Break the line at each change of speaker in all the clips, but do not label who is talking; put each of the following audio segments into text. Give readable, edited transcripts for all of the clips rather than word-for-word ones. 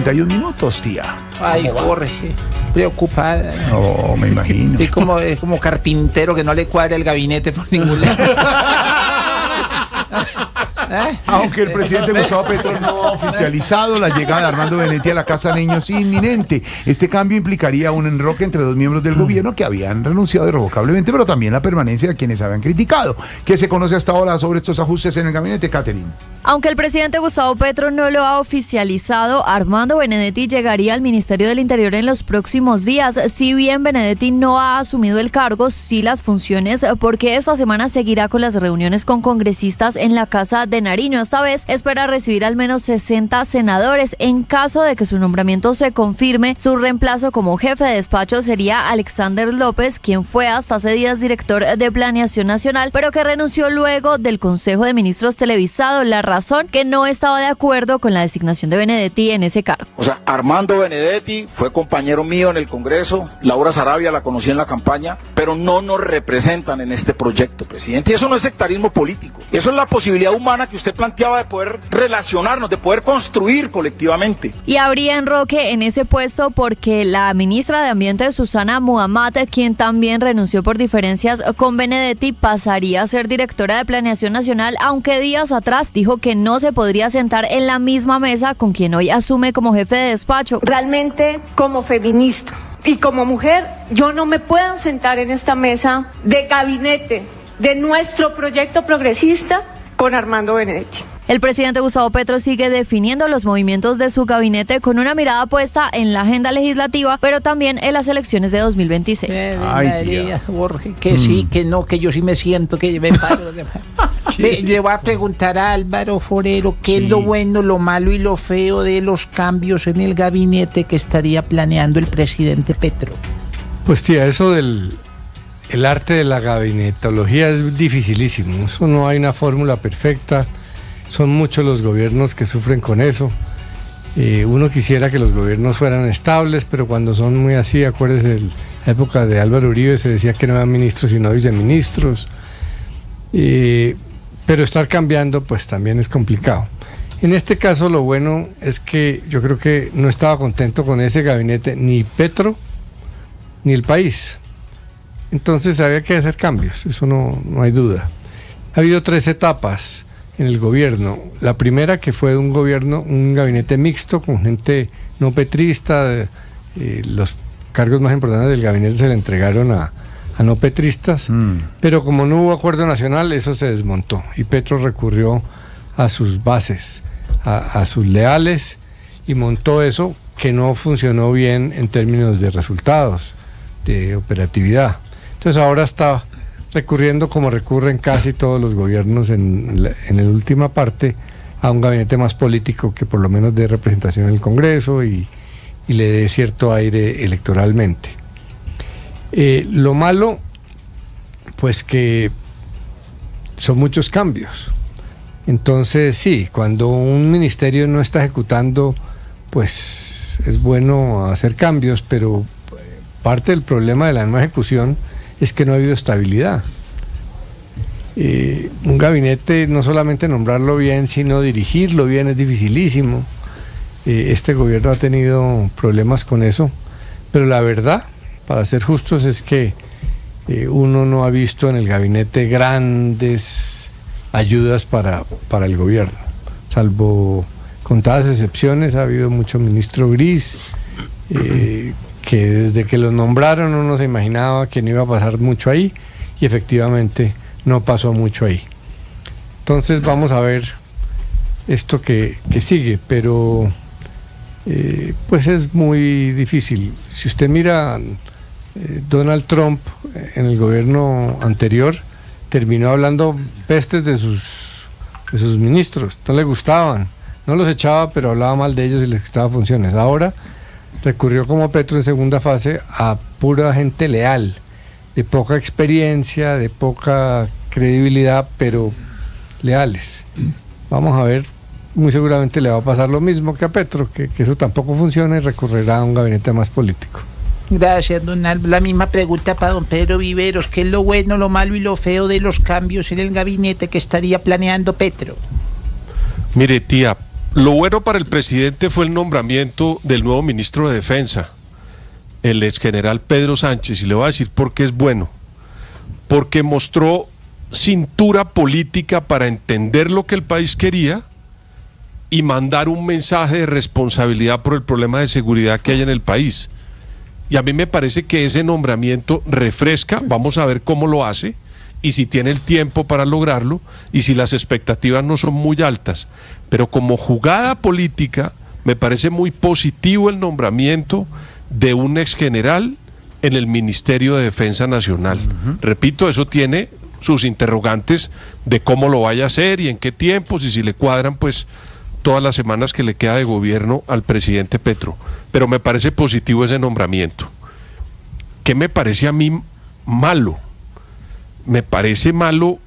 41 minutos, tía.
Ay, Jorge, preocupada.
Oh, me imagino.
Sí, como carpintero que no le cuadra el gabinete por ningún lado.
Aunque el presidente Gustavo Petro no ha oficializado la llegada de Armando Benedetti a la Casa Niños inminente. Este cambio implicaría un enroque entre dos miembros del gobierno que habían renunciado irrevocablemente, pero también la permanencia de quienes habían criticado. ¿Qué se conoce hasta ahora sobre estos ajustes en el gabinete, Catherine?
Aunque el presidente Gustavo Petro no lo ha oficializado, Armando Benedetti llegaría al Ministerio del Interior en los próximos días. Si bien Benedetti no ha asumido el cargo, sí las funciones, porque esta semana seguirá con las reuniones con congresistas en la Casa de Nariño. Esta vez espera recibir al menos 60 senadores. En caso de que su nombramiento se confirme, su reemplazo como jefe de despacho sería Alexander López, quien fue hasta hace días director de Planeación Nacional, pero que renunció luego del Consejo de Ministros televisado. La razón, que no estaba de acuerdo con la designación de Benedetti en ese cargo.
O sea, Armando Benedetti fue compañero mío en el Congreso, Laura Sarabia la conocí en la campaña, pero no nos representan en este proyecto, presidente. Y eso no es sectarismo político, eso es la posibilidad humana que usted planteaba de poder relacionarnos, de poder construir colectivamente.
Y habría enroque en ese puesto porque la ministra de Ambiente, Susana Muhammad, quien también renunció por diferencias con Benedetti, pasaría a ser directora de Planeación Nacional, aunque días atrás dijo que no se podría sentar en la misma mesa con quien hoy asume como jefe de despacho.
Realmente, como feminista y como mujer, yo no me puedo sentar en esta mesa de gabinete de nuestro proyecto progresista con Armando Benedetti.
El presidente Gustavo Petro sigue definiendo los movimientos de su gabinete con una mirada puesta en la agenda legislativa, pero también en las elecciones de 2026.
Ay,
María, Jorge, que sí, que no, que yo sí me siento, que me paro. Le voy a preguntar a Álvaro Forero qué es lo bueno, lo malo y lo feo de los cambios en el gabinete que estaría planeando el presidente Petro.
Pues tía, eso del el arte de la gabinetología es dificilísimo. Eso no hay una fórmula perfecta. Son muchos los gobiernos que sufren con eso. Uno quisiera que los gobiernos fueran estables, pero cuando son muy así, acuérdese, en la época de Álvaro Uribe se decía que no eran ministros sino viceministros. Pero estar cambiando pues también es complicado. En este caso lo bueno es que yo creo que no estaba contento con ese gabinete ni Petro ni el país. Entonces había que hacer cambios, eso no hay duda. Ha habido 3 etapas en el gobierno. La primera, que fue un gabinete mixto con gente no petrista. Los cargos más importantes del gabinete se le entregaron a no petristas, pero como no hubo acuerdo nacional, eso se desmontó y Petro recurrió a sus bases, a sus leales, y montó eso que no funcionó bien en términos de resultados, de operatividad. Entonces ahora está recurriendo, como recurren casi todos los gobiernos en la última parte, a un gabinete más político que por lo menos dé representación en el Congreso y le dé cierto aire electoralmente. Lo malo, pues que son muchos cambios. Entonces sí, cuando un ministerio no está ejecutando, pues es bueno hacer cambios, pero parte del problema de la no ejecución es que no ha habido estabilidad. Un gabinete, no solamente nombrarlo bien, sino dirigirlo bien es dificilísimo. Este gobierno ha tenido problemas con eso, pero la verdad, para ser justos, es que uno no ha visto en el gabinete grandes ayudas para el gobierno, salvo contadas excepciones. Ha habido mucho ministro gris, que desde que los nombraron uno se imaginaba que no iba a pasar mucho ahí, y efectivamente no pasó mucho ahí. Entonces vamos a ver esto que sigue, pero pues es muy difícil. Si usted mira, Donald Trump en el gobierno anterior terminó hablando pestes de sus ministros, no le gustaban, no los echaba, pero hablaba mal de ellos y les quitaba funciones. Ahora recurrió, como Petro en segunda fase, a pura gente leal, de poca experiencia, de poca credibilidad, pero leales. Vamos a ver, muy seguramente le va a pasar lo mismo que a Petro, que eso tampoco funciona, y recurrirá a un gabinete más político.
Gracias, don Álvaro. La misma pregunta para don Pedro Viveros. ¿Qué es lo bueno, lo malo y lo feo de los cambios en el gabinete que estaría planeando Petro?
Mire, tía, Lo bueno para el presidente fue el nombramiento del nuevo ministro de Defensa, el exgeneral Pedro Sánchez, y le voy a decir por qué es bueno. Porque mostró cintura política para entender lo que el país quería y mandar un mensaje de responsabilidad por el problema de seguridad que hay en el país. Y a mí me parece que ese nombramiento refresca, vamos a ver cómo lo hace, y si tiene el tiempo para lograrlo, y si las expectativas no son muy altas. Pero como jugada política, me parece muy positivo el nombramiento de un exgeneral en el Ministerio de Defensa Nacional. Repito, eso tiene sus interrogantes de cómo lo vaya a hacer y en qué tiempos, y si le cuadran, pues, todas las semanas que le queda de gobierno al presidente Petro. Pero me parece positivo ese nombramiento. ¿Qué me parece a mí malo? Me parece malo,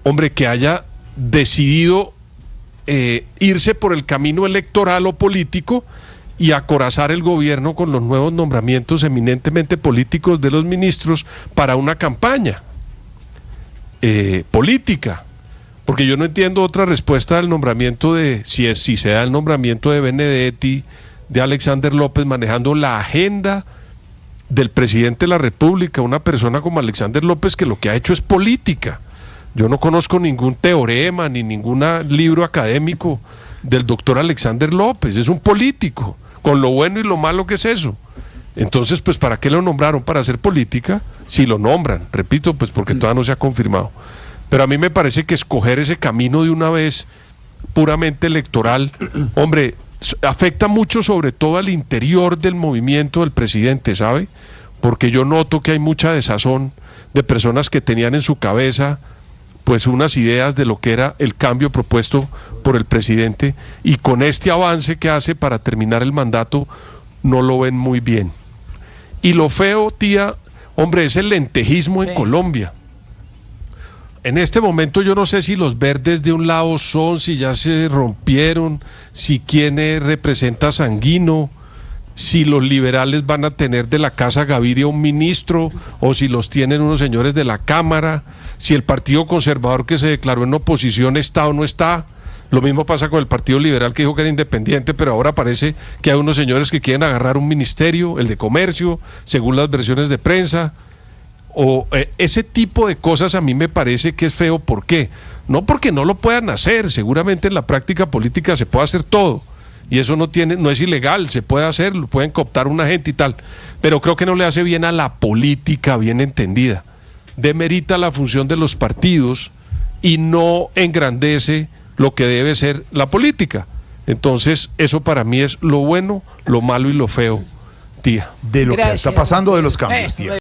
hombre, que haya decidido irse por el camino electoral o político y acorazar el gobierno con los nuevos nombramientos eminentemente políticos de los ministros para una campaña política. Porque yo no entiendo otra respuesta del nombramiento si se da el nombramiento de Benedetti, de Alexander López, manejando la agenda del presidente de la República, una persona como Alexander López que lo que ha hecho es política. Yo no conozco ningún teorema ni ningún libro académico del doctor Alexander López, es un político, con lo bueno y lo malo que es eso. Entonces, pues, ¿para qué lo nombraron? Para hacer política, si lo nombran, repito, pues porque todavía no se ha confirmado. Pero a mí me parece que escoger ese camino de una vez puramente electoral, hombre, afecta mucho sobre todo al interior del movimiento del presidente, ¿sabe? Porque yo noto que hay mucha desazón de personas que tenían en su cabeza pues unas ideas de lo que era el cambio propuesto por el presidente, y con este avance que hace para terminar el mandato no lo ven muy bien. Y lo feo, tía, hombre, es el lentejismo en Colombia. En este momento yo no sé si los verdes de un lado son, si ya se rompieron, si quién representa a Sanguino, si los liberales van a tener de la Casa Gaviria un ministro o si los tienen unos señores de la Cámara, si el Partido Conservador que se declaró en oposición está o no está. Lo mismo pasa con el Partido Liberal, que dijo que era independiente, pero ahora parece que hay unos señores que quieren agarrar un ministerio, el de Comercio, según las versiones de prensa. O ese tipo de cosas a mí me parece que es feo. ¿Por qué? No porque no lo puedan hacer, seguramente en la práctica política se puede hacer todo, y eso no es ilegal, se puede hacer, lo pueden cooptar una gente y tal, pero creo que no le hace bien a la política bien entendida, demerita la función de los partidos y no engrandece lo que debe ser la política. Entonces eso para mí es lo bueno, lo malo y lo feo, tía.
De lo que está pasando, de los cambios, tía.